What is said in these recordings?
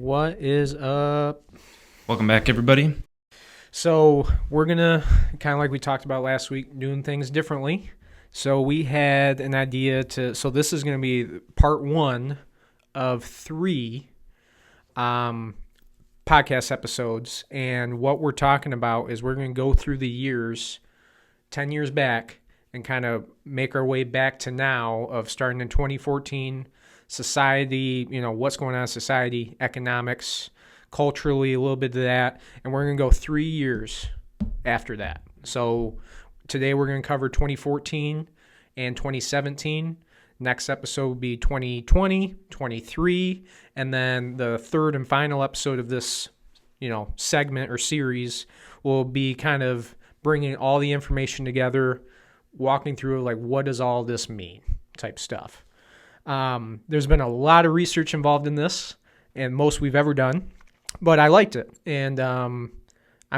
What is up? Welcome back, everybody. So we're going to, kind of like we talked about last week, doing things differently. So we had an idea so this is going to be part one of 3 podcast episodes. And what we're talking about is we're going to go through the years, 10 years back, and kind of make our way back to now of starting in 2014, society, what's going on in society, economics, culturally, a little bit of that. And we're going to go 3 years after that. So today we're going to cover 2014 and 2017. Next episode will be 2020, 23, and then the third and final episode of this, segment or series will be kind of bringing all the information together, walking through like what does all this mean type stuff. There's been a lot of research involved in this, and most we've ever done, but I liked it, and I'm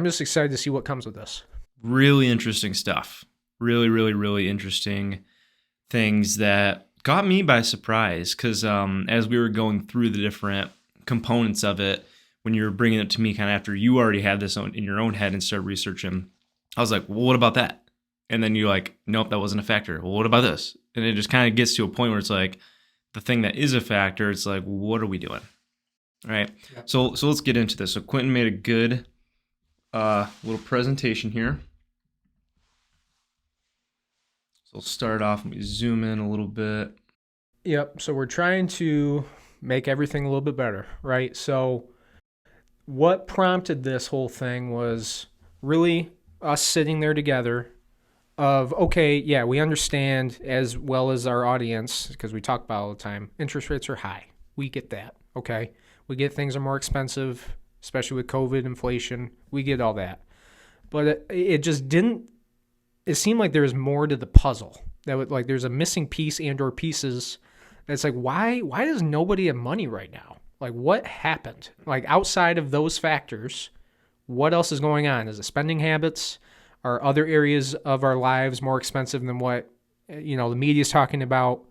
just excited to see what comes with this. Really interesting stuff. Really interesting things that got me by surprise because as we were going through the different components of it, when you were bringing it to me kind of after you already had this in your own head and started researching, I was like, well, what about that? And then you're like, nope, that wasn't a factor. Well, what about this? And it just kind of gets to a point where it's like, the thing that is a factor, it's like, what are we doing? All right. Yep. So let's get into this. So Quentin made a good little presentation here. So we'll start off, let me zoom in a little bit. Yep. So we're trying to make everything a little bit better, right? So what prompted this whole thing was really us sitting there together of, okay, yeah, we understand as well as our audience, because we talk about it all the time, interest rates are high. We get that, okay? We get things are more expensive, especially with COVID, inflation. We get all that. But it just didn't, it seemed like there was more to the puzzle. That would, like, there's a missing piece and or pieces that's like, why does nobody have money right now? Like, what happened? Like, outside of those factors, what else is going on? Is it spending habits? Are other areas of our lives more expensive than what, the media is talking about?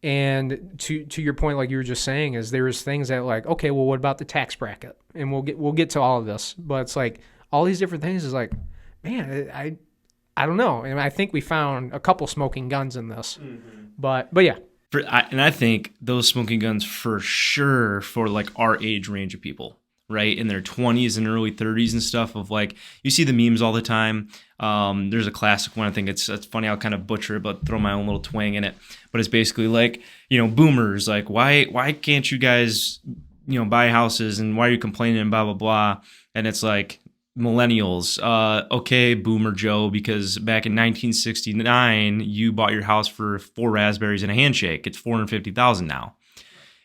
And to your point, like you were just saying, is there's things that like, okay, well, what about the tax bracket? And we'll get to all of this, but it's like all these different things is like, man, I don't know. And I think we found a couple smoking guns in this, but yeah. And I think those smoking guns for sure for like our age range of people, right? In their 20s and early 30s and stuff of like, you see the memes all the time. There's a classic one. I think it's funny. I'll kind of butcher it, but throw my own little twang in it. But it's basically like, boomers, like why can't you guys, buy houses and why are you complaining and blah, blah, blah. And it's like millennials. Okay, Boomer Joe, because back in 1969, you bought your house for 4 raspberries and a handshake. It's $450,000 now.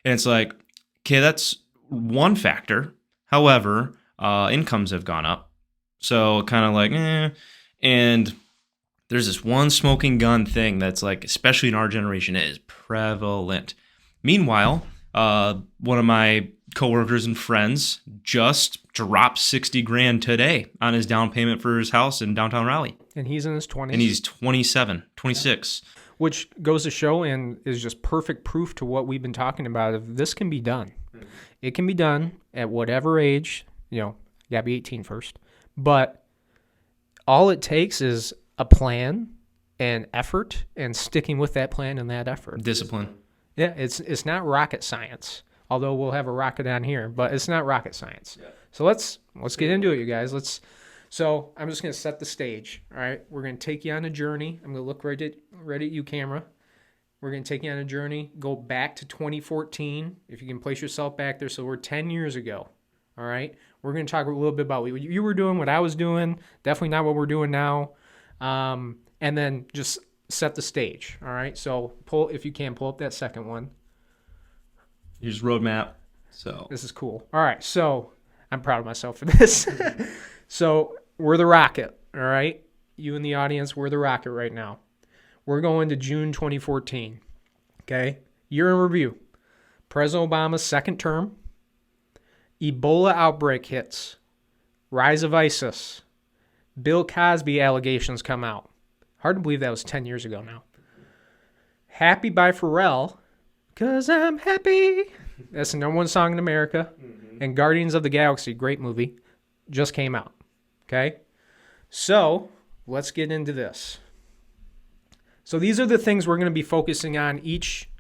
And it's like, okay, that's one factor. However, incomes have gone up. So kind of like, And there's this one smoking gun thing that's like, especially in our generation, is prevalent. Meanwhile, one of my coworkers and friends just dropped $60,000 today on his down payment for his house in downtown Raleigh. And he's in his 20s. And he's 27, 26. Yeah. Which goes to show and is just perfect proof to what we've been talking about. If this can be done. Mm-hmm. It can be done at whatever age, you gotta be 18 first. But all it takes is a plan and effort and sticking with that plan and that effort. Discipline. Yeah, it's not rocket science. Although we'll have a rocket on here, but it's not rocket science. Yeah. So let's get into it, you guys. So I'm just gonna set the stage. All right, we're gonna take you on a journey. I'm gonna look right at you, camera. We're going to take you on a journey, go back to 2014, if you can place yourself back there. So we're 10 years ago, all right? We're going to talk a little bit about what you were doing, what I was doing, definitely not what we're doing now, and then just set the stage, all right? So if you can, pull up that second one. Here's roadmap. So this is cool. All right, so I'm proud of myself for this. So we're the rocket, all right? You in the audience, we're the rocket right now. We're going to June 2014, okay? Year in review. President Obama's second term. Ebola outbreak hits. Rise of ISIS. Bill Cosby allegations come out. Hard to believe that was 10 years ago now. Happy by Pharrell. 'Cause I'm happy. That's the number one song in America. And Guardians of the Galaxy, great movie, just came out. Okay? So, let's get into this. So, these are the things we're going to be focusing on each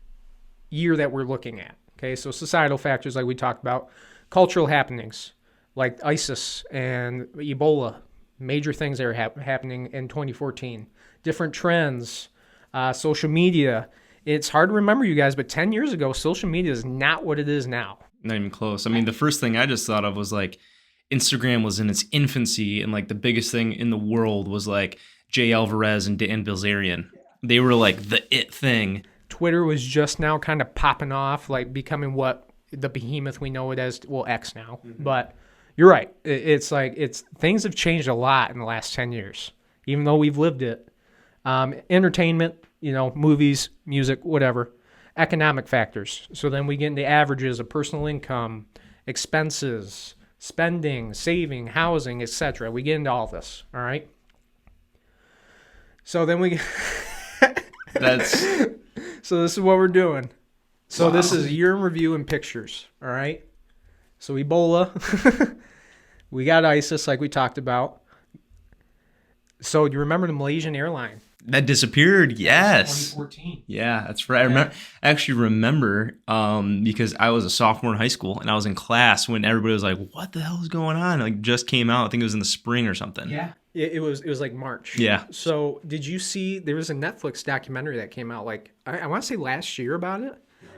year that we're looking at. Okay? So, societal factors like we talked about, cultural happenings like ISIS and Ebola, major things that are happening in 2014, different trends, social media. It's hard to remember, you guys, but 10 years ago, social media is not what it is now. Not even close. I mean, the first thing I just thought of was like Instagram was in its infancy, and like the biggest thing in the world was like Jay Alvarez and Dan Bilzerian. They were like the it thing. Twitter was just now kind of popping off, like becoming what the behemoth we know it as, well, X now. But you're right. It's things have changed a lot in the last 10 years, even though we've lived it. Entertainment, movies, music, whatever. Economic factors. So then we get into averages of personal income, expenses, spending, saving, housing, etc. We get into all this, all right? So then So this is what we're doing. So This is year in review and pictures, all right? So Ebola, we got ISIS like we talked about. So do you remember the Malaysian airline? That disappeared, yes. 2014. Yeah, that's right. I actually remember because I was a sophomore in high school and I was in class when everybody was like, "What the hell is going on?" Like, just came out. I think it was in the spring or something. Yeah, it was like March. Yeah. So did you see? There was a Netflix documentary that came out like I want to say last year about it,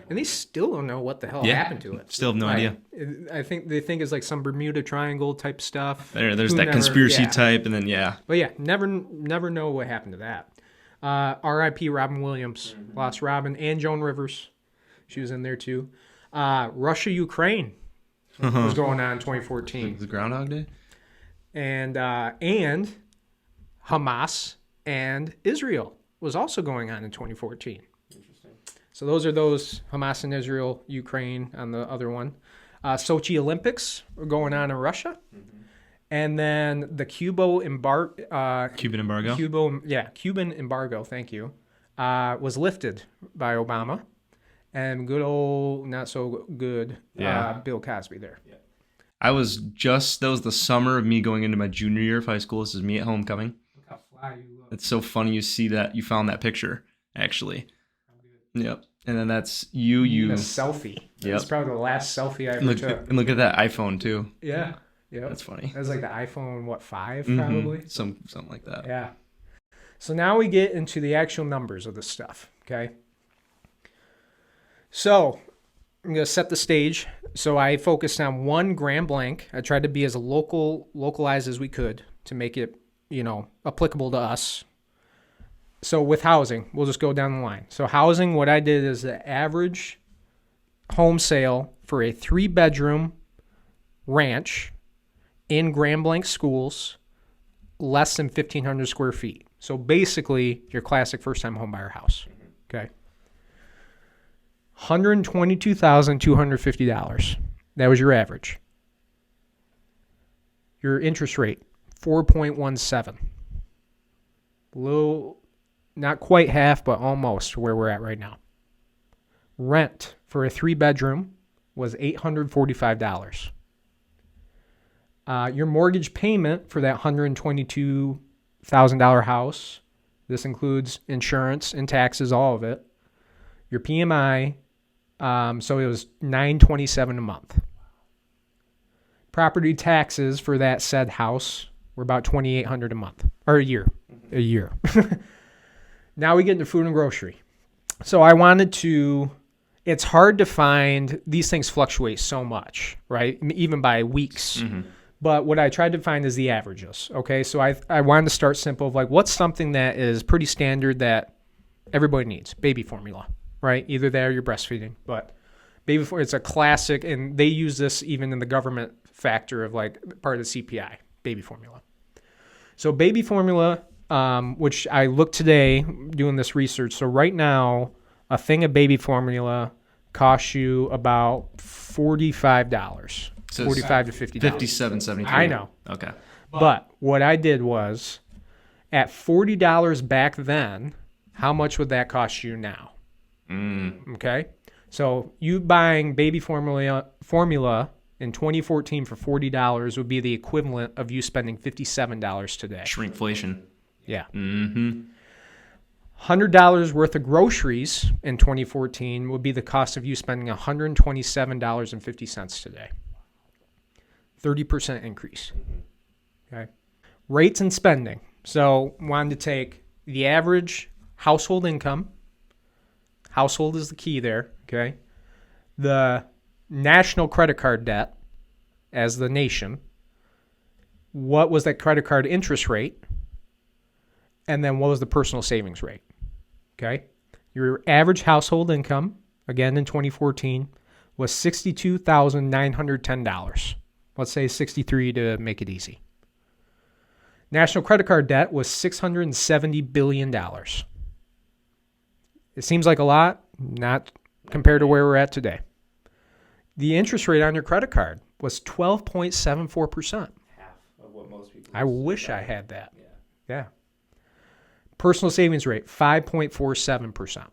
and they still don't know what the hell happened to it. Still have no idea. I think they think it's like some Bermuda Triangle type stuff. There's that conspiracy type, and then But yeah, never know what happened to that. R.I.P. Robin Williams, lost Robin, and Joan Rivers. She was in there too. Russia, Ukraine was going on in 2014. The Groundhog Day? And Hamas and Israel was also going on in 2014. Interesting. So those are Hamas and Israel, Ukraine on the other one. Sochi Olympics were going on in Russia. And then the Cuban embargo. Cuban embargo. Thank you. Was lifted by Obama, and good old not so good Bill Cosby there. Yeah. That was the summer of me going into my junior year of high school. This is me at homecoming. Look how fly you look. It's so funny you see that. You found that picture, actually. Yep. And then that's you. A selfie. Yep. That's probably the last selfie I ever took. And look at that iPhone too. Yeah. Yeah, that's funny. That was like the iPhone, 5 probably? Something like that. Yeah. So now we get into the actual numbers of this stuff, okay? So I'm going to set the stage. So I focused on one Grand Blanc. I tried to be as localized as we could to make it, applicable to us. So with housing, we'll just go down the line. So housing, what I did is the average home sale for a 3-bedroom ranch in Grand Blanc schools, less than 1,500 square feet. So basically, your classic first-time homebuyer house. Okay, $122,250. That was your average. Your interest rate, 4.17. Little, not quite half, but almost where we're at right now. Rent for a 3-bedroom was $845. Your mortgage payment for that $122,000 house, this includes insurance and taxes, all of it. Your PMI, so it was $927 a month. Property taxes for that said house were about $2,800 a month, or a year. A year. Now we get into food and grocery. So I wanted to. It's hard to find. These things fluctuate so much, right? Even by weeks. But what I tried to find is the averages, okay? So I wanted to start simple of like, what's something that is pretty standard that everybody needs? Baby formula, right? Either that or you're breastfeeding. But baby formula, it's a classic, and they use this even in the government factor of like part of the CPI, baby formula. So baby formula, which I looked today doing this research. So right now, a thing of baby formula costs you about $45. So $45 to $50. $57.73. I know. Okay. But what I did was, at $40 back then, how much would that cost you now? Okay. So you buying baby formula in 2014 for $40 would be the equivalent of you spending $57 today. Shrinkflation. Yeah. Mm-hmm. $100 worth of groceries in 2014 would be the cost of you spending $127.50 today. 30% increase. Okay. Rates and spending. So wanted to take the average household income. Household is the key there. Okay. The national credit card debt as the nation. What was that credit card interest rate? And then what was the personal savings rate? Okay. Your average household income, again in 2014, was $62,910. Let's say 63 to make it easy. National credit card debt was $670 billion. It seems like a lot, not compared to where we're at today. The interest rate on your credit card was 12.74%. Half of what most people. I wish I had that. Yeah. Personal savings rate, 5.47%.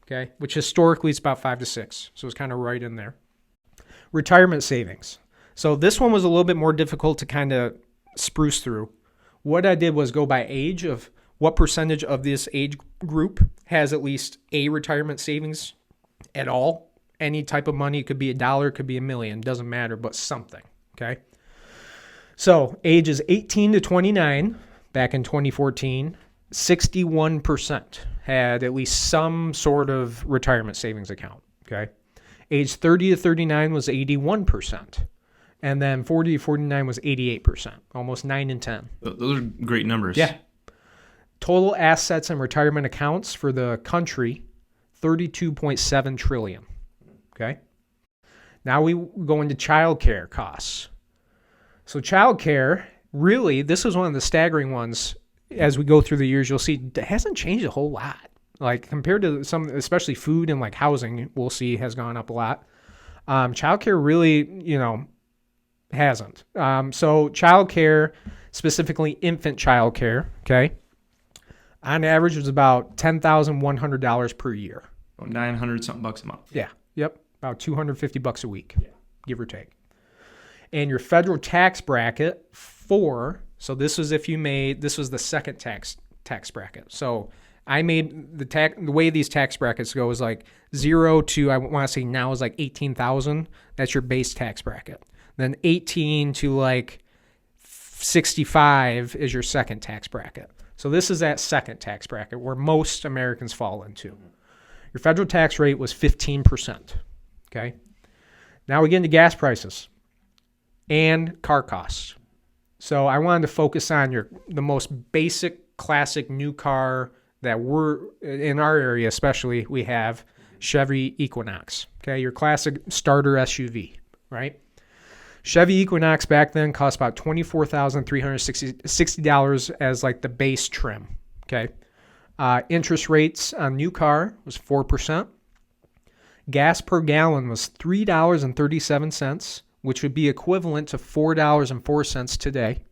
Okay, which historically is about 5 to 6. So it's kind of right in there. Retirement savings. So this one was a little bit more difficult to kind of spruce through. What I did was go by age of what percentage of this age group has at least a retirement savings at all. Any type of money. It could be $1, it could be $1 million. Doesn't matter, but something. Okay. So ages 18 to 29 back in 2014, 61% had at least some sort of retirement savings account. Okay. Age 30 to 39 was 81%. And then 40 to 49 was 88%, almost 9 in 10. Those are great numbers. Yeah. Total assets and retirement accounts for the country, 32.7 trillion. Okay. Now we go into childcare costs. So childcare, really, this is one of the staggering ones. As we go through the years, you'll see it hasn't changed a whole lot. Like compared to some, especially food and like housing, we'll see has gone up a lot. Childcare really, hasn't. So childcare, specifically infant childcare, okay, on average was about $10,100 per year. 900 something bucks a month. Yeah. Yep. About $250 a week, give or take. And your federal tax bracket so this was this was the second tax bracket. So I made the way these tax brackets go is like 0 to, I want to say now is like 18,000. That's your base tax bracket. Then 18 to like 65 is your second tax bracket. So this is that second tax bracket where most Americans fall into. Your federal tax rate was 15%. Okay. Now we get into gas prices and car costs. So I wanted to focus on the most basic, classic new car that we're in our area, especially we have Chevy Equinox. Okay, your classic starter SUV, right? Chevy Equinox back then cost about $24,360 as like the base trim. Okay, interest rates on new car was 4%. Gas per gallon was $3.37, which would be equivalent to $4.04 today.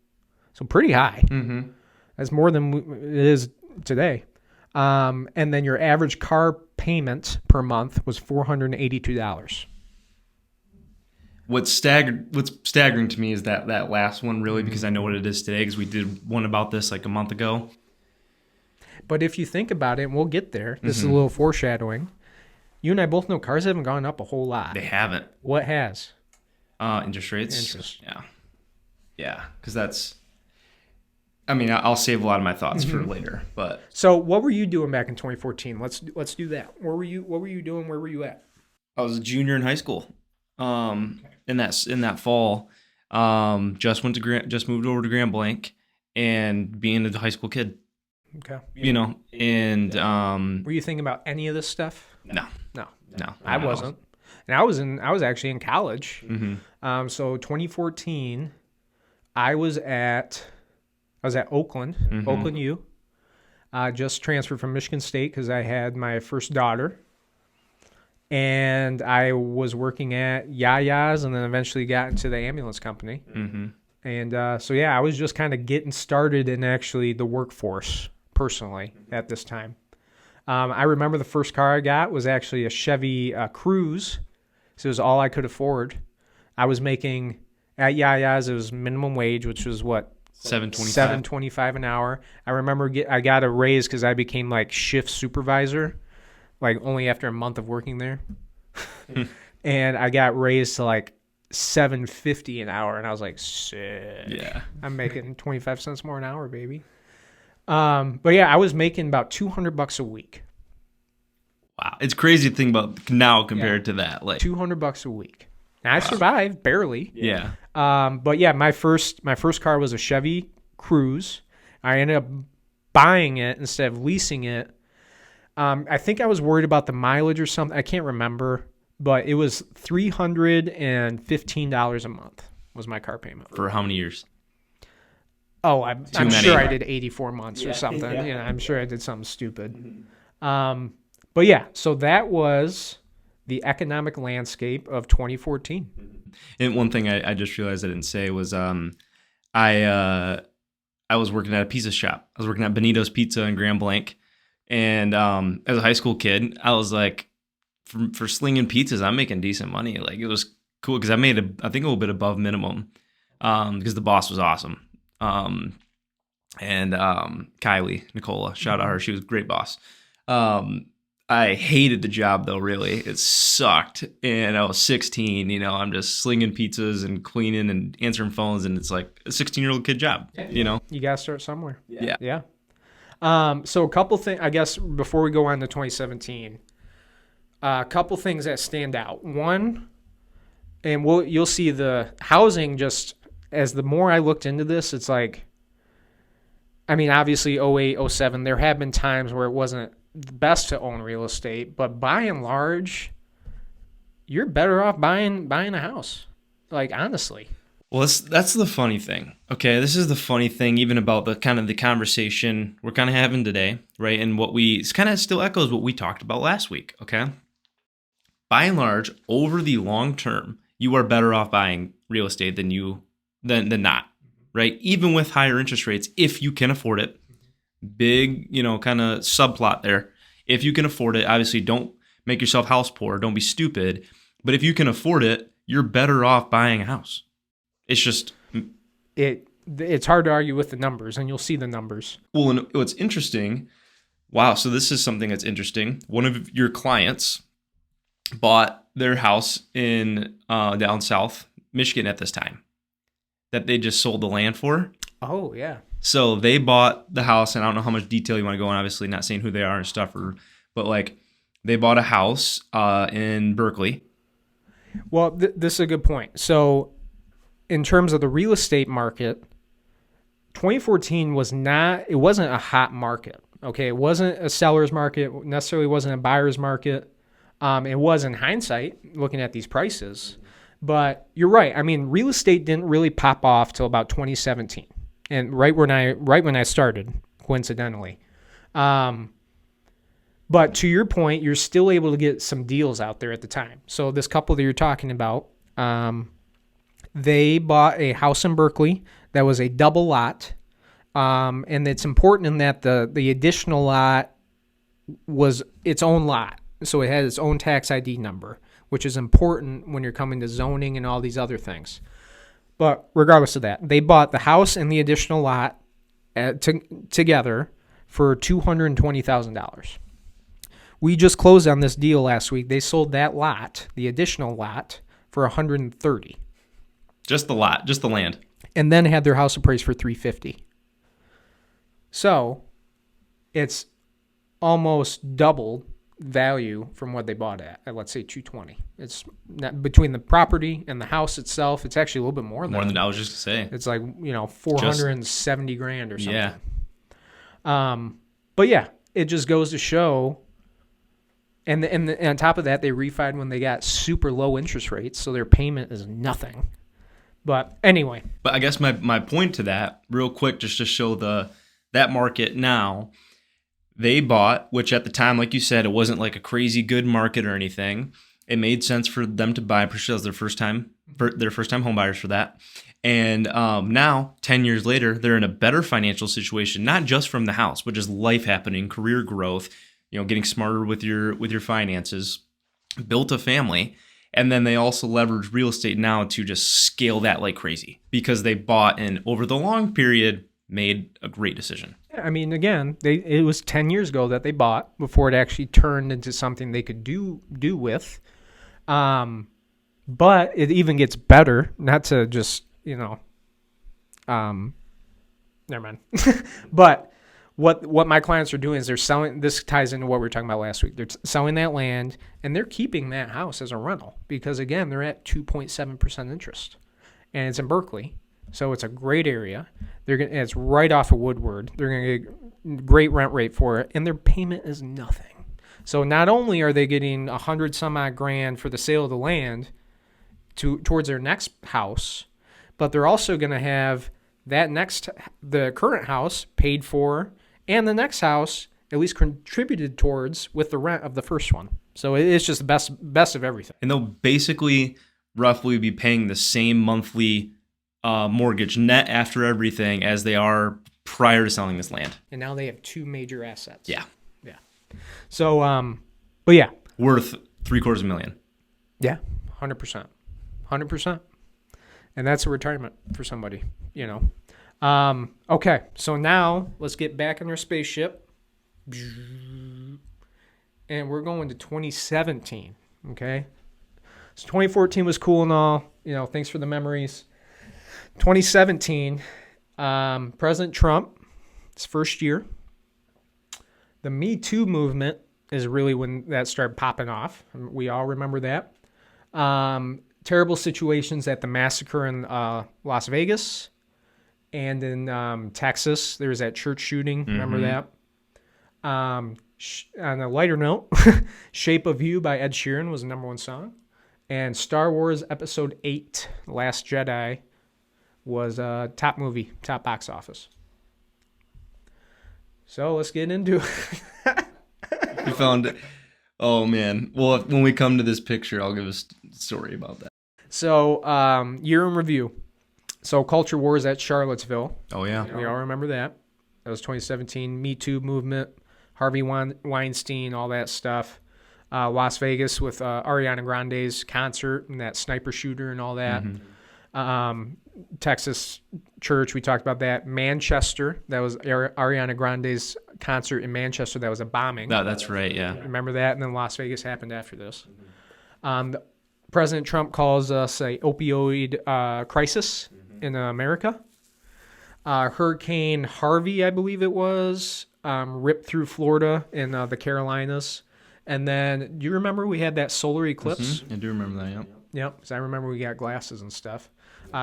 So pretty high. Mm-hmm. That's more than it is today. And then your average car payment per month was $482. What's staggering to me is that last one, really, because I know what it is today, because we did one about this like a month ago. But if you think about it, and we'll get there, this is a little foreshadowing. You and I both know cars haven't gone up a whole lot. They haven't. What has? Interest rates. Yeah, because that's, I'll save a lot of my thoughts for later. But so what were you doing back in 2014? Let's do that. What were you doing? Where were you at? I was a junior in high school. In that fall, just moved over to Grand Blanc, and being a high school kid. Okay. And were you thinking about any of this stuff? No. I wasn't. And I was actually in college. Mm-hmm. So 2014, I was at Oakland, Oakland U. Just transferred from Michigan State because I had my first daughter. And I was working at Yaya's and then eventually got into the ambulance company. Mm-hmm. And I was just kind of getting started in actually the workforce personally at this time. I remember the first car I got was actually a Chevy Cruze. So it was all I could afford. I was making at Yaya's, it was minimum wage, which was what? $7.25 an hour. I remember I got a raise because I became like shift supervisor, like only after a month of working there. And I got raised to like $7.50 an hour, and I was like, sick. Yeah. I'm making 25 cents more an hour, baby. But yeah, I was making about $200 a week. Wow. It's crazy to think about now compared to that. Like $200 a week. Now, I survived barely. Yeah. But yeah, my first car was a Chevy Cruze. I ended up buying it instead of leasing it. I think I was worried about the mileage or something. I can't remember, but it was $315 a month was my car payment. For how many years? Oh, I'm sure I did 84 months or something. Yeah. You know, I'm sure I did something stupid. But yeah, so that was the economic landscape of 2014. And one thing I just realized I didn't say was I was working at a pizza shop. I was working at Benito's Pizza in Grand Blanc. And as a high school kid, I was like, for slinging pizzas, I'm making decent money. Like, it was cool because I made, I think, a little bit above minimum because the boss was awesome. And Kylie, Nicola, shout out her. She was a great boss. I hated the job, though, really. It sucked. And I was 16, you know, I'm just slinging pizzas and cleaning and answering phones. And it's like a 16-year-old kid job, you know? You got to start somewhere. Yeah. So a couple things, I guess, before we go on to 2017, a couple things that stand out. One, and you'll see the housing just, as the more I looked into this, it's like, I mean, obviously 08, 07, there have been times where it wasn't the best to own real estate, but by and large, you're better off buying a house. Like, honestly. Well, that's the funny thing. Okay, this is the funny thing, even about the kind of the conversation we're kind of having today, right? And it kind of still echoes what we talked about last week. Okay, by and large, over the long term, you are better off buying real estate than not, right? Even with higher interest rates, if you can afford it. Big, you know, kind of subplot there. If you can afford it, obviously don't make yourself house poor. Don't be stupid. But if you can afford it, you're better off buying a house. It's just it's hard to argue with the numbers, and you'll see the numbers. Well, and what's interesting, wow, so this is something that's interesting. One of your clients bought their house in down south Michigan at this time that they just sold the land for. Oh, yeah. So they bought the house, and I don't know how much detail you want to go on, obviously not saying who they are and stuff, but like they bought a house in Berkeley. Well, this is a good point. So in terms of the real estate market, 2014 wasn't a hot market. Okay, it wasn't a seller's market, necessarily wasn't a buyer's market. It was in hindsight, looking at these prices. But you're right. I mean, real estate didn't really pop off till about 2017. And right when I started, coincidentally. But to your point, you're still able to get some deals out there at the time. So this couple that you're talking about, they bought a house in Berkeley that was a double lot. And it's important in that the additional lot was its own lot. So it had its own tax ID number, which is important when you're coming to zoning and all these other things. But regardless of that, they bought the house and the additional lot together for $220,000. We just closed on this deal last week. They sold that lot, the additional lot, for $130,000. Just the lot, just the land. And then had their house appraised for $350,000. So it's almost doubled value from what they bought at let's say $220,000. It's not, between the property and the house itself, it's actually a little bit more than I was just gonna say. It's like, you know, $470,000 or something. Yeah. But yeah, it just goes to show. And on top of that, they refied when they got super low interest rates, so their payment is nothing. But anyway. But I guess my point to that, real quick, just to show that market now. They bought, which at the time, like you said, it wasn't like a crazy good market or anything. It made sense for them to buy, because they're first time home buyers for that. And now, 10 years later, they're in a better financial situation, not just from the house, but just life happening, career growth, getting smarter with your finances, built a family, and then they also leverage real estate now to just scale that like crazy because they bought and over the long period made a great decision. I mean, again, it was 10 years ago that they bought before it actually turned into something they could do with. But it even gets better. Not to just never mind. But what my clients are doing is they're selling. This ties into what we were talking about last week. They're selling that land and they're keeping that house as a rental because again they're at 2.7% interest, and it's in Berkeley, so it's a great area. It's right off of Woodward. They're gonna get a great rent rate for it, and their payment is nothing. So not only are they getting $100 some odd grand for the sale of the land towards their next house, but they're also going to have the current house paid for, and the next house at least contributed towards with the rent of the first one. So it's just the best of everything. And they'll basically roughly be paying the same monthly mortgage net after everything as they are prior to selling this land. And now they have two major assets. Yeah. So, but yeah. Worth $750,000. Yeah, 100%. 100%. And that's a retirement for somebody, Okay, so now let's get back in our spaceship. And we're going to 2017, okay? So 2014 was cool and all, thanks for the memories. 2017, President Trump, his first year. The Me Too movement is really when that started popping off. We all remember that. Terrible situations at the massacre in Las Vegas and in Texas. There was that church shooting. Remember that? On a lighter note, Shape of You by Ed Sheeran was the #1 song. And Star Wars Episode 8, Last Jedi, was a top movie, top box office. So let's get into it. We found it. Oh, man. Well, when we come to this picture, I'll give a story about that. So, year in review. So, culture wars at Charlottesville. Oh, yeah. We all remember that. That was 2017. Me Too movement, Harvey Weinstein, all that stuff. Las Vegas with Ariana Grande's concert and that sniper shooter and all that. Texas church, we talked about that. Manchester, that was Ariana Grande's concert in Manchester. That was a bombing. That's right, yeah. Remember that? And then Las Vegas happened after this. President Trump calls us a opioid crisis in America. Hurricane Harvey, I believe it was, ripped through Florida and the Carolinas. And then, do you remember we had that solar eclipse? I do remember that, yeah. Yep, because I remember we got glasses and stuff.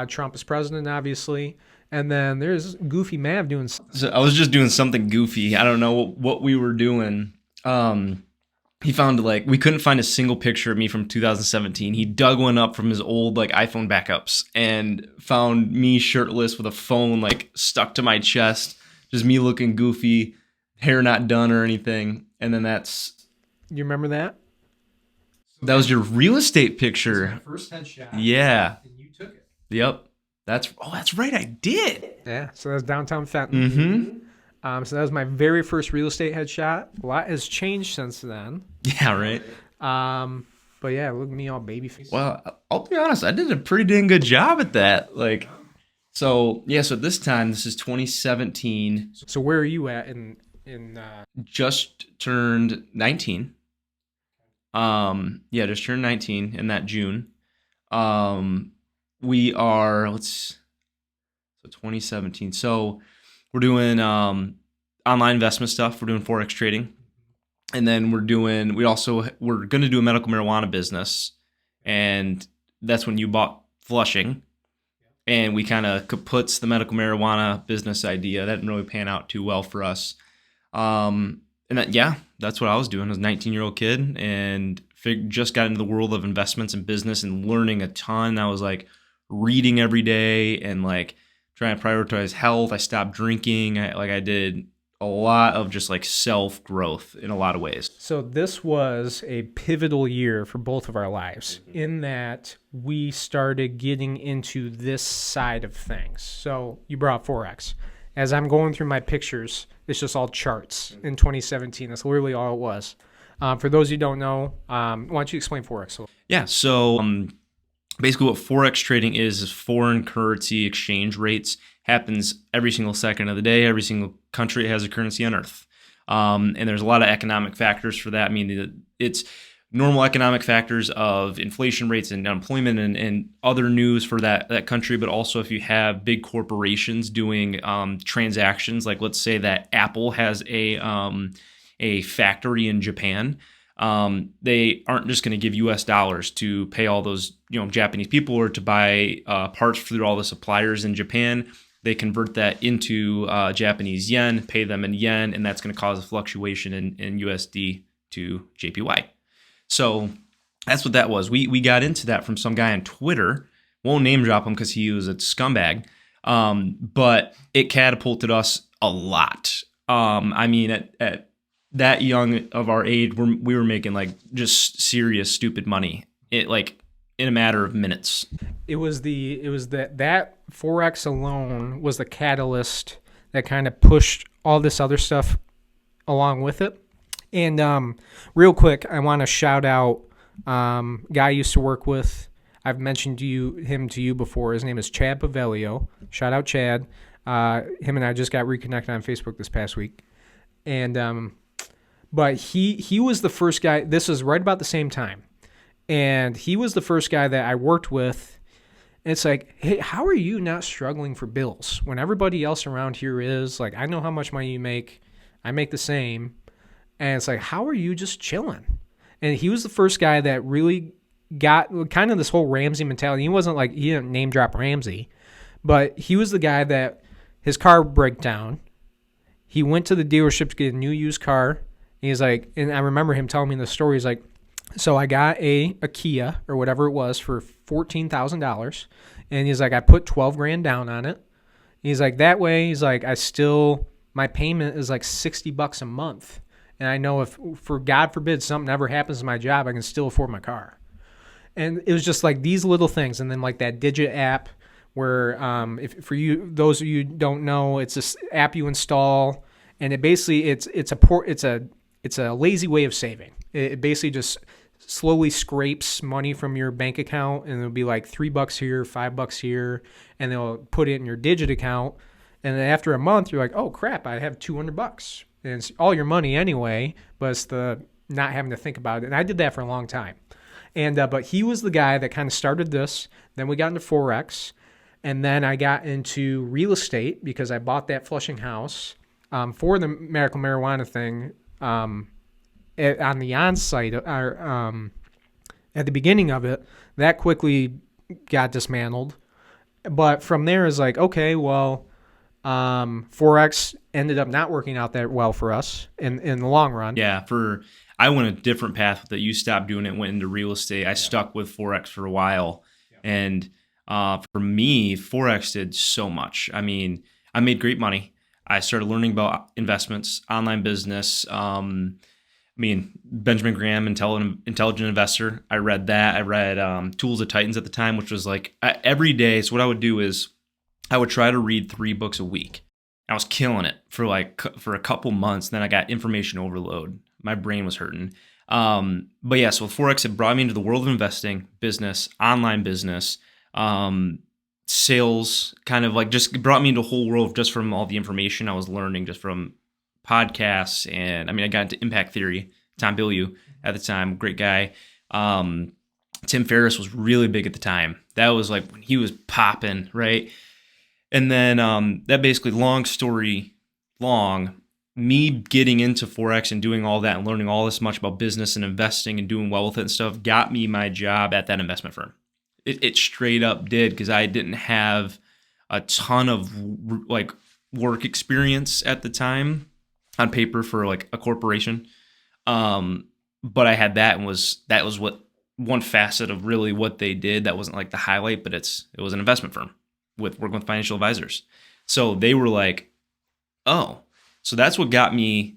Trump is president, obviously. And then there's Goofy Mav doing... So I was just doing something goofy. I don't know what we were doing. He found, we couldn't find a single picture of me from 2017. He dug one up from his old, iPhone backups and found me shirtless with a phone, stuck to my chest. Just me looking goofy, hair not done or anything. And then that's... You remember that? That was your real estate picture. That's my first headshot. Yeah. And you took it. Yep. That's right. I did. Yeah. So that was downtown Fenton. So that was my very first real estate headshot. A lot has changed since then. Yeah, right. But yeah, look at me all baby face. Well, I'll be honest. I did a pretty dang good job at that. So this time, this is 2017. So where are you at in Just turned 19. Just turned 19 in that June. We are, so 2017. So we're doing online investment stuff. We're doing Forex trading. And then we're going to do a medical marijuana business. And that's when you bought Flushing. And we kind of kaputs the medical marijuana business idea. That didn't really pan out too well for us. That's what I was doing as a 19-year-old kid and just got into the world of investments and business and learning a ton. I was reading every day and trying to prioritize health. I stopped drinking. I did a lot of just self-growth in a lot of ways. So this was a pivotal year for both of our lives in that we started getting into this side of things. So you brought Forex. as I'm going through my pictures, it's just all charts in 2017. That's literally all it was. For those who don't know, why don't you explain Forex? Yeah. So basically what Forex trading is foreign currency exchange rates. Happens every single second of the day. Every single country has a currency on earth. And there's a lot of economic factors for that. I mean, it's normal economic factors of inflation rates and unemployment and other news for that country, but also if you have big corporations doing transactions, like let's say that Apple has a factory in Japan, they aren't just going to give U.S. dollars to pay all those Japanese people or to buy parts through all the suppliers in Japan. They convert that into Japanese yen, pay them in yen, and that's going to cause a fluctuation in USD to JPY. So that's what that was. We got into that from some guy on Twitter. Won't name drop him because he was a scumbag. But it catapulted us a lot. I mean, at that young of our age, we were making like just serious stupid money. It like in a matter of minutes. It was that Forex alone was the catalyst that kind of pushed all this other stuff along with it. And real quick, I want to shout out guy I used to work with. I've mentioned him to you before. His name is Chad Pavelio. Shout out Chad. Him and I just got reconnected on Facebook this past week. And but he was the first guy. This was right about the same time. And he was the first guy that I worked with. And it's like, hey, how are you not struggling for bills when everybody else around here is? Like, I know how much money you make. I make the same. And it's like, how are you just chilling? And he was the first guy that really got kind of this whole Ramsey mentality. He wasn't like, he didn't name drop Ramsey, but he was the guy that his car broke down. He went to the dealership to get a new used car. And he's like, and I remember him telling me the story. He's like, so I got a Kia or whatever it was for $14,000. And he's like, I put 12 grand down on it. He's like, that way, he's like, my payment is like $60 a month. And I know if, for God forbid, something ever happens to my job, I can still afford my car. And it was just like these little things. And then like that Digit app where, if for you, those of you who don't know, it's this app you install, and it basically, it's a lazy way of saving. It basically just slowly scrapes money from your bank account, and it'll be like $3 here, $5 here, and they'll put it in your Digit account. And then after a month, you're like, oh crap, I have $200. And it's all your money anyway, but it's the not having to think about it. And I did that for a long time. And but he was the guy that kind of started this. Then we got into Forex. And then I got into real estate because I bought that Flushing house for the medical marijuana thing on the on-site. At the beginning of it, that quickly got dismantled. But from there is like, okay, well, Forex ended up not working out that well for us in the long run. Yeah, I went a different path that you stopped doing it, went into real estate. I stuck with Forex for a while. And for me, Forex did so much. I mean, I made great money. I started learning about investments, online business. Benjamin Graham, Intelligent Investor. I read that. I read Tools of Titans at the time, which was like every day. So what I would do is I would try to read 3 books a week. I was killing it for a couple months. Then I got information overload. My brain was hurting. But yeah, so Forex, it brought me into the world of investing, business, online business, sales, kind of like just brought me into a whole world just from all the information I was learning just from podcasts. And I got into impact theory. Tom Bilyeu at the time, great guy. Tim Ferriss was really big at the time. That was like when he was popping, right? And then that basically, long story long, me getting into Forex and doing all that and learning all this much about business and investing and doing well with it and stuff got me my job at that investment firm. It straight up did, because I didn't have a ton of like work experience at the time on paper for like a corporation. But I had that, and that was what one facet of really what they did. That wasn't like the highlight, but it was an investment firm working with financial advisors. So they were like, oh, so that's what got me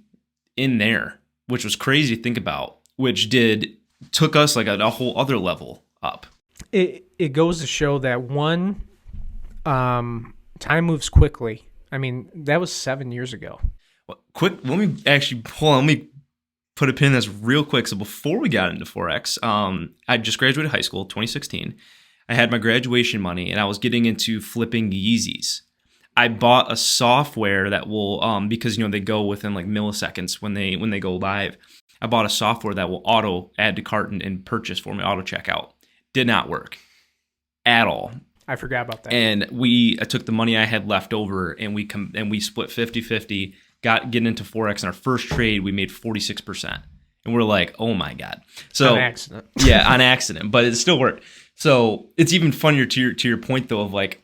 in there, which was crazy to think about, which took us like a whole other level up. It goes to show that one, time moves quickly. I mean, that was 7 years ago. Well, quick, let me actually hold on. Let me put a pin in this real quick. So before we got into Forex, I just graduated high school, 2016. I had my graduation money, and I was getting into flipping Yeezys. I bought a software that will, because they go within like milliseconds when they go live. I bought a software that will auto add to cart and purchase for me, auto checkout. Did not work at all. I forgot about that. And I took the money I had left over, and we split 50-50, getting into Forex. In our first trade, we made 46%. And we're like, oh my God. So On accident. yeah, on accident, but it still worked. So it's even funnier to your point though, of like,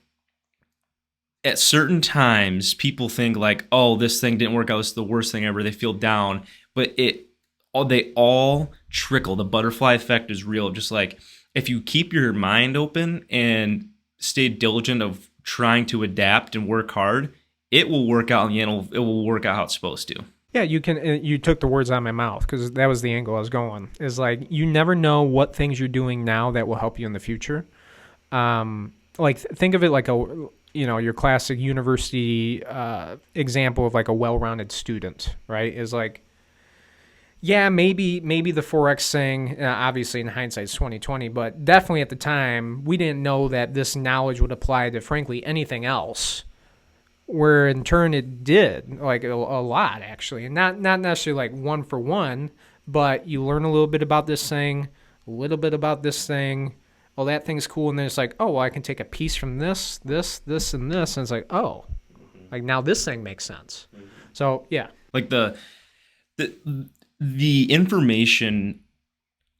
at certain times people think like, oh, this thing didn't work out, it's the worst thing ever. They feel down, but they all trickle. The butterfly effect is real. Just like if you keep your mind open and stay diligent of trying to adapt and work hard, it will work out in the end. It will work out how it's supposed to. Yeah, you took the words out of my mouth, because that was the angle I was going. Is like, you never know what things you're doing now that will help you in the future. Like, think of it like your classic university example of like a well-rounded student, right? Is like, yeah, maybe the Forex thing, obviously in hindsight it's 2020, but definitely at the time we didn't know that this knowledge would apply to frankly anything else. Where in turn it did, like a lot actually, and not necessarily like one for one, but you learn a little bit about this thing, a little bit about this thing. Well, that thing's cool, and then it's like, oh, well, I can take a piece from this, and this, and it's like, oh, like now this thing makes sense. So yeah, like the information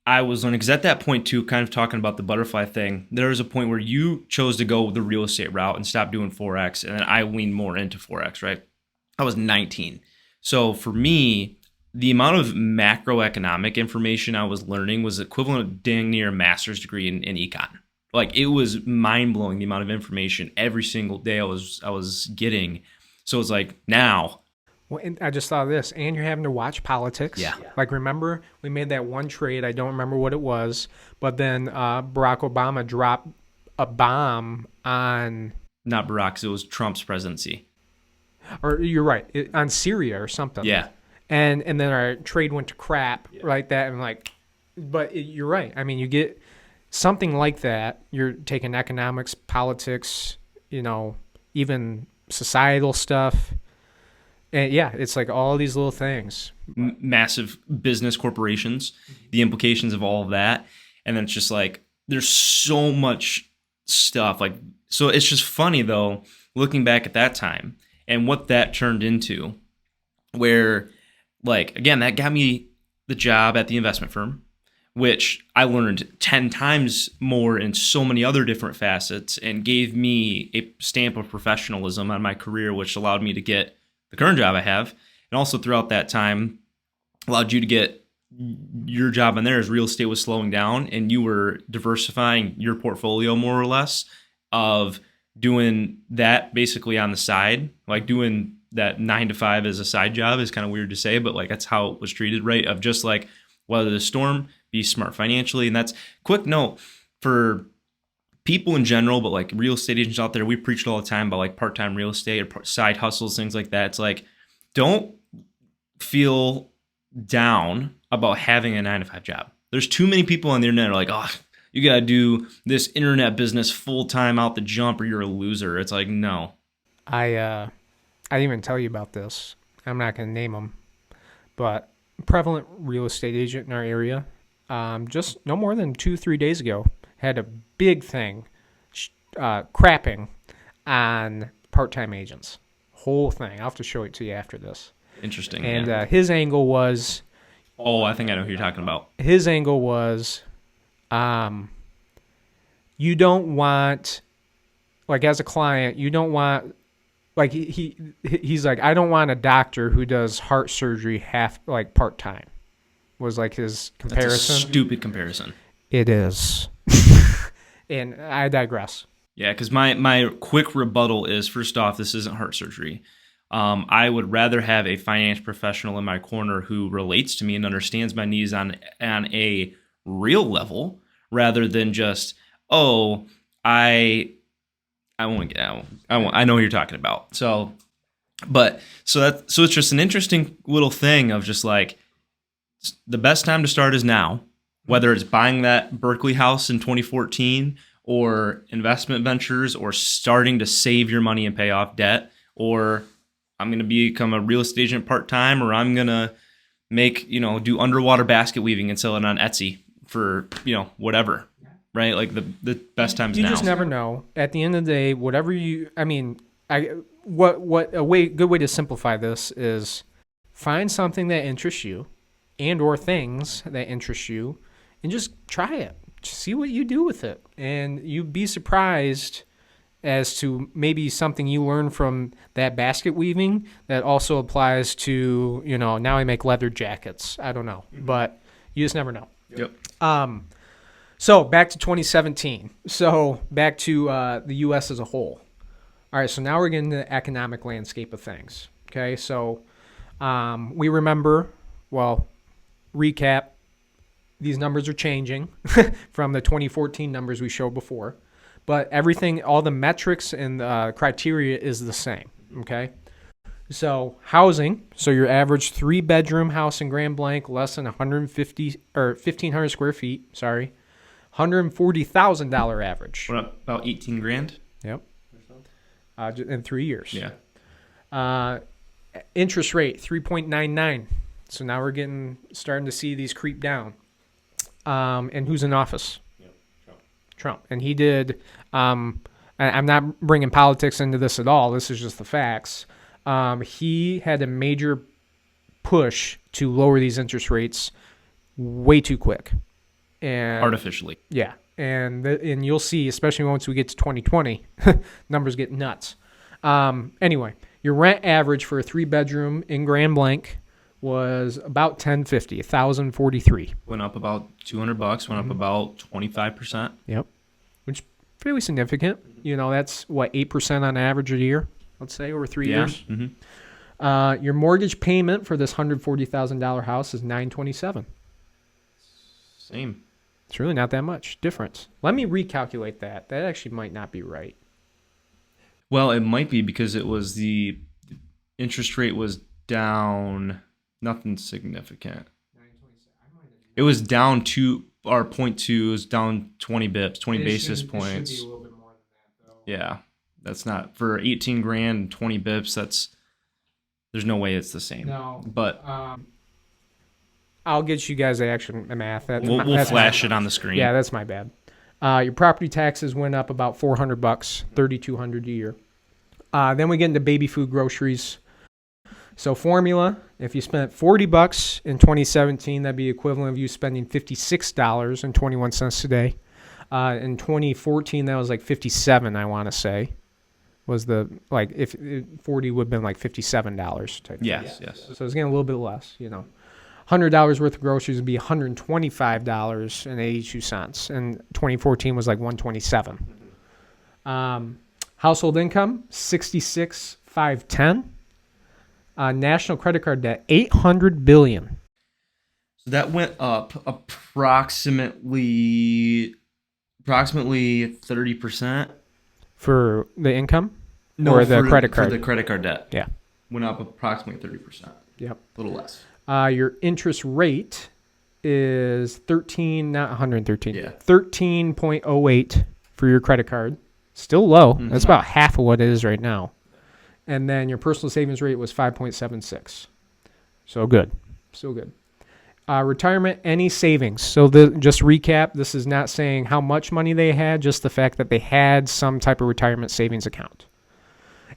I was learning, because at that point too, kind of talking about the butterfly thing, there was a point where you chose to go the real estate route and stop doing Forex, and then I leaned more into Forex, right? I was 19. So for me, the amount of macroeconomic information I was learning was equivalent of dang near a master's degree in econ. Like, it was mind-blowing the amount of information every single day I was getting. So it's like, now, well, and I just thought of this, and you're having to watch politics. Yeah. Like, remember, we made that one trade. I don't remember what it was, but then Barack Obama dropped a bomb on, not Barack's, it was Trump's presidency. or you're right, on Syria or something. Yeah. And then our trade went to crap, like that. And like, but you're right. I mean, you get something like that. You're taking economics, politics, even societal stuff. And yeah, it's like all these little things. Massive business corporations, the implications of all of that. And then it's just like, there's so much stuff. Like, so it's just funny though, looking back at that time and what that turned into, where, like, again, that got me the job at the investment firm, which I learned 10 times more in so many other different facets, and gave me a stamp of professionalism on my career, which allowed me to get the current job I have. And also throughout that time, allowed you to get your job in there as real estate was slowing down, and you were diversifying your portfolio more or less, of doing that basically on the side, like doing that 9 to 5 as a side job is kind of weird to say, but like that's how it was treated, right? Of just like, weather the storm, be smart financially. And that's quick note for people in general, but like real estate agents out there, we preach all the time about like part-time real estate or side hustles, things like that. It's like, don't feel down about having a 9 to 5 job. There's too many people on the internet are like, oh, you got to do this internet business full-time out the jump or you're a loser. It's like, no. I didn't even tell you about this. I'm not going to name them, but prevalent real estate agent in our area, just no more than 2-3 days ago, had a big thing crapping on part-time agents. Whole thing. I'll have to show it to you after this. Interesting. And yeah. His angle was... Oh, I think I know who you're talking about. His angle was, you don't want, like, as a client, you don't want... Like he's like, I don't want a doctor who does heart surgery part time. Was like his comparison. That's a stupid comparison. It is. And I digress. Yeah, because my quick rebuttal is, first off, this isn't heart surgery. I would rather have a finance professional in my corner who relates to me and understands my needs on a real level, rather than just, oh, I know what you're talking about. So But so it's just an interesting little thing of just like the best time to start is now, whether it's buying that Berkeley house in 2014 or investment ventures or starting to save your money and pay off debt, or I'm going to become a real estate agent part-time, or I'm going to do underwater basket weaving and sell it on Etsy for, whatever, right? Like the best times You now. just never know. At the end of the day, whatever good way to simplify this is find something that interests you and or things that interest you and just try it. Just see what you do with it. And you'd be surprised as to maybe something you learn from that basket weaving that also applies to, now I make leather jackets. I don't know, but you just never know. Yep. So back to 2017. So back to the U.S. as a whole. All right, so now we're getting the economic landscape of things. Okay, so we remember, recap, these numbers are changing from the 2014 numbers we showed before. But everything, all the metrics and criteria is the same, okay? So housing, so your average 3-bedroom house in Grand Blanc, less than 1,500 square feet, $140,000 average. What about 18 grand? Yep. In 3 years. Yeah. Interest rate, 3.99. So now we're starting to see these creep down. And who's in office? Yep. Trump. And he did, I'm not bringing politics into this at all. This is just the facts. He had a major push to lower these interest rates way too quick. And Artificially. Yeah. And you'll see, especially once we get to 2020, numbers get nuts. Anyway, your rent average for a 3-bedroom in Grand Blanc was about $1,043. Went up about $200. Went up about 25%. Yep, which is fairly significant. That's 8% on average a year. Let's say over 3 years. Mm-hmm. Your mortgage payment for this $140,000 house is $927. Same. It's really not that much difference. Let me recalculate that. That actually might not be right. Well, it might be because the interest rate was down. Nothing significant. It was down 0.2. It was down 20 bips, 20 basis points. It should be a little bit more than that, though. Yeah, that's not for 18 grand and 20 bips. There's no way it's the same. No, but I'll get you guys the actual math. We'll flash it on the screen. Yeah, that's my bad. Your property taxes went up about $400, $3,200 a year. Then we get into baby food, groceries. So formula, if you spent $40 in 2017, that'd be equivalent of you spending $56.21 today. In 2014, that was like 57, I want to say. Was if 40 would have been like $57 type. Yes. So it's getting a little bit less, $100 worth of groceries would be $125.82. And 2014 was like $127. Household income, $66,510. National credit card debt, $800 billion. So that went up approximately 30%. For the income? No, or the credit card? For the credit card debt. Yeah. Went up approximately 30%. Yep. A little less. Your interest rate is 13.08 for your credit card. Still low. Mm-hmm. That's about half of what it is right now. And then your personal savings rate was 5.76. So good. Still good. Retirement, any savings. So just recap, this is not saying how much money they had, just the fact that they had some type of retirement savings account.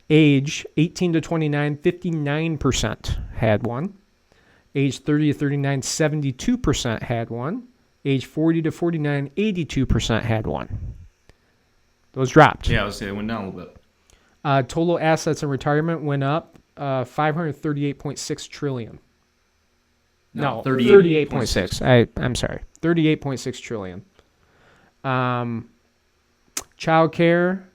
Age, 18 to 29, 59% had one. Age 30 to 39, 72% had one. Age 40 to 49, 82% had one. Those dropped. Yeah, I was saying it went down a little bit. Total assets in retirement went up 538.6 trillion. No, 38.6. I'm sorry. 38.6 trillion. Child care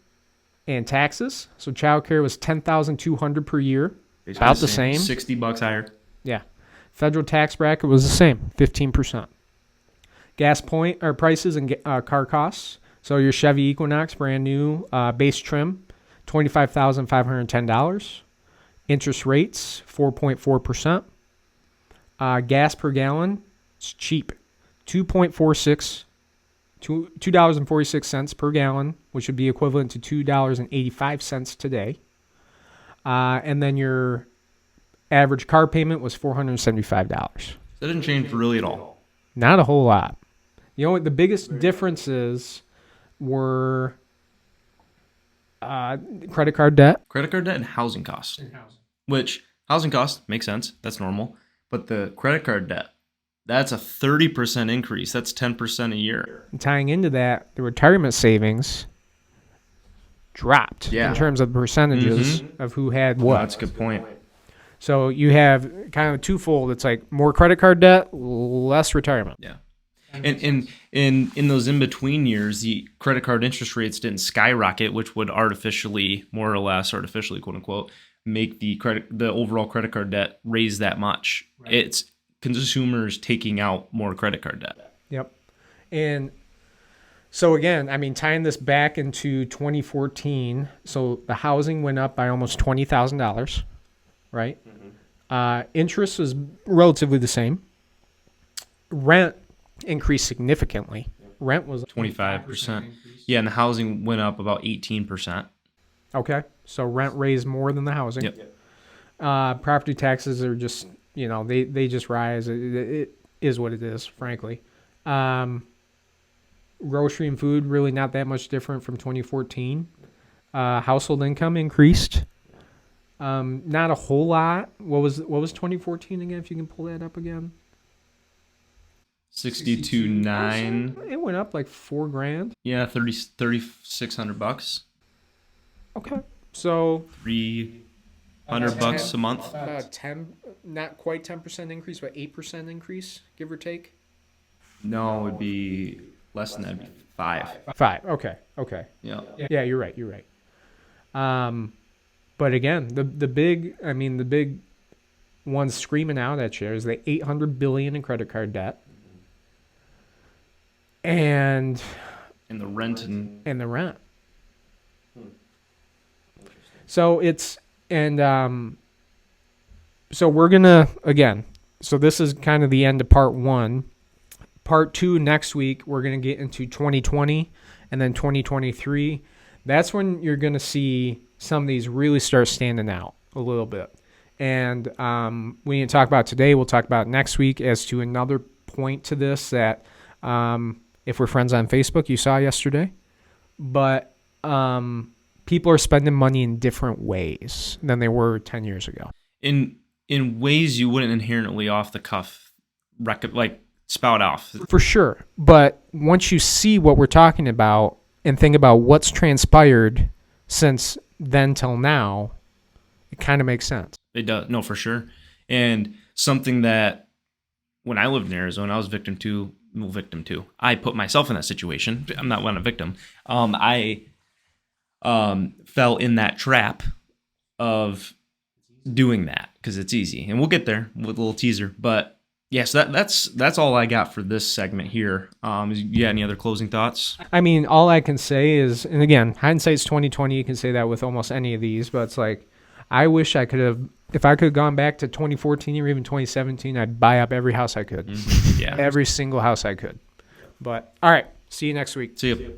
and taxes. So child care was $10,200 per year. Basically about the same. $60 higher. Yeah. Federal tax bracket was the same, 15%. Gas prices and car costs. So your Chevy Equinox, brand new, base trim, $25,510. Interest rates, 4.4%. Gas per gallon, it's cheap. $2.46 per gallon, which would be equivalent to $2.85 today. And then your average car payment was $475. That didn't change really at all. Not a whole lot. You know what? The biggest differences were credit card debt. Credit card debt and housing costs. Which, housing costs, makes sense. That's normal. But the credit card debt, that's a 30% increase. That's 10% a year. And tying into that, the retirement savings dropped in terms of percentages of who had what. That's a good point. So you have kind of twofold. It's like more credit card debt, less retirement. Yeah. And in those in-between years, the credit card interest rates didn't skyrocket, which would artificially, more or less artificially, quote unquote, make the overall credit card debt raise that much. Right. It's consumers taking out more credit card debt. Yep. And so again, I mean, tying this back into 2014, so the housing went up by almost $20,000, right? Mm-hmm. Interest was relatively the same. Rent increased significantly. Rent was 25%. Yeah, and the housing went up about 18%. Okay, so rent raised more than the housing. Yep. Property taxes are just, they just rise. It is what it is, frankly. Grocery and food, really not that much different from 2014. Household income increased. Not a whole lot. What was 2014 again, if you can pull that up again? 62.9. It went up like $4,000. Yeah, $3,600. Okay, so $300 a month. About 10, not quite 10% increase, but 8% increase, give or take. No, it would be less than that. It'd be 5. 5. Okay. Yeah. Yeah, you're right. But again, the big ones screaming out at you is the $800 billion in credit card debt. And the rent and the rent. So it's so we're gonna so this is kind of the end of part 1. Part 2 next week, we're gonna get into 2020 and then 2023. That's when you're gonna see some of these really start standing out a little bit. And we didn't talk about today. We'll talk about next week as to another point to this that if we're friends on Facebook, you saw yesterday. But people are spending money in different ways than they were 10 years ago. In ways you wouldn't inherently off the cuff spout off. For sure. But once you see what we're talking about and think about what's transpired since then till now, it kind of makes sense. It does. No, for sure. And something that when I lived in Arizona, I was victim to. I put myself in that situation. I'm not one a victim. I fell in that trap of doing that because it's easy, and we'll get there with a little teaser. But yes, that's all I got for this segment here. You got any other closing thoughts? I mean, all I can say is, and again, hindsight's 2020. You can say that with almost any of these, but it's like I wish I could have. If I could have gone back to 2014 or even 2017, I'd buy up every house I could. Mm-hmm. Yeah, every single house I could. But all right, see you next week. See you.